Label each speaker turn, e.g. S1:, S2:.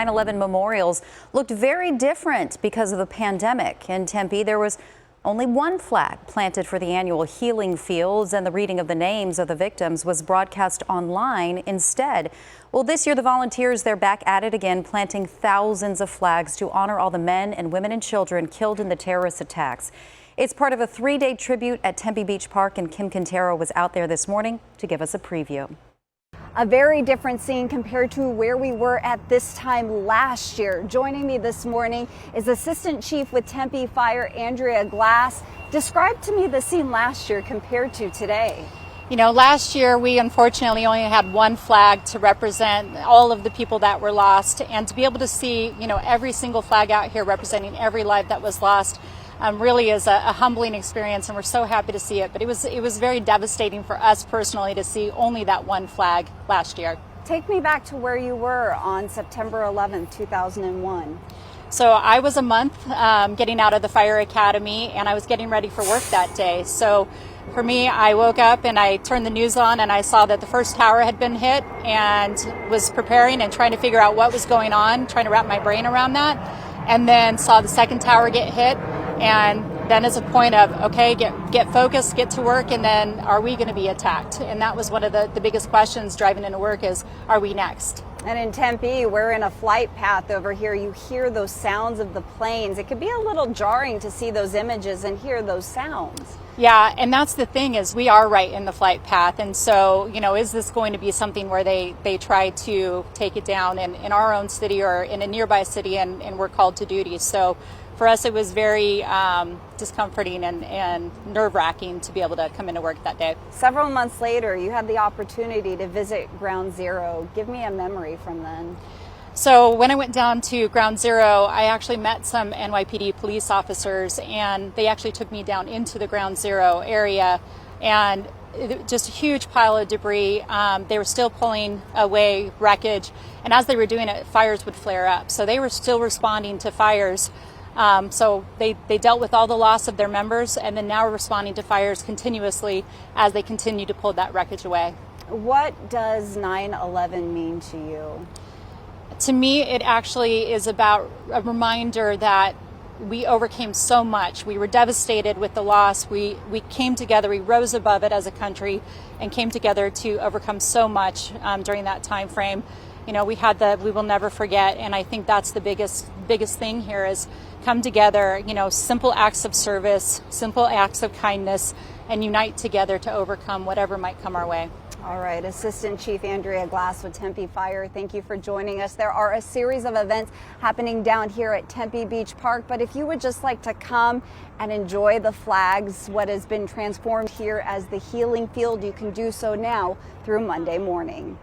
S1: 9/11 memorials looked very different because of the pandemic. In Tempe, there was only one flag planted for the annual Healing Fields, and the reading of the names of the victims was broadcast online instead. Well, this year the volunteers, they're back at it again, planting thousands of flags to honor all the men and women and children killed in the terrorist attacks. It's part of a 3-day tribute at Tempe Beach Park, and Kim Quintero was out there this morning to give us a preview.
S2: A very different scene compared to where we were at this time last year. Joining me this morning is Assistant Chief with Tempe Fire, Andrea Glass. Describe to me the scene last year compared to today.
S3: You know, last year we unfortunately only had one flag to represent all of the people that were lost, and to be able to see, you know, every single flag out here representing every life that was lost really is a humbling experience, and we're so happy to see it. But it was very devastating for us personally to see only that one flag last year.
S2: Take me back to where you were on September 11th, 2001.
S3: So I was a month getting out of the fire academy, and I was getting ready for work that day. So for me, I woke up and I turned the news on, and I saw that the first tower had been hit, and was preparing and trying to figure out what was going on, trying to wrap my brain around that, and then saw the second tower get hit. And then as a point of, okay, get focused, get to work, and then are we going to be attacked? And that was one of the biggest questions driving into work is, are we next?
S2: And in Tempe, we're in a flight path over here. You hear those sounds of the planes. It could be a little jarring to see those images and hear those sounds.
S3: Yeah, and that's the thing is we are right in the flight path. And so, you know, is this going to be something where they try to take it down in our own city or in a nearby city, and we're called to duty? So for us, it was very discomforting and nerve-wracking to be able to come into work that day.
S2: Several months later, you had the opportunity to visit Ground Zero. Give me a memory from then.
S3: So when I went down to Ground Zero, I actually met some NYPD police officers, and they actually took me down into the Ground Zero area, and just a huge pile of debris. They were still pulling away wreckage, and as they were doing it, fires would flare up. So they were still responding to fires. So they dealt with all the loss of their members, and then now we're responding to fires continuously as they continue to pull that wreckage away.
S2: What does 9/11 mean to you?
S3: To me, it actually is about a reminder that we overcame so much. We were devastated with the loss. We came together, we rose above it as a country and came together to overcome so much during that time frame. You know, we had we will never forget, and I think that's the biggest thing here is come together, you know, simple acts of service, simple acts of kindness, and unite together to overcome whatever might come our way.
S2: All right, Assistant Chief Andrea Glass with Tempe Fire, thank you for joining us. There are a series of events happening down here at Tempe Beach Park, but if you would just like to come and enjoy the flags, what has been transformed here as the Healing Field, you can do so now through Monday morning.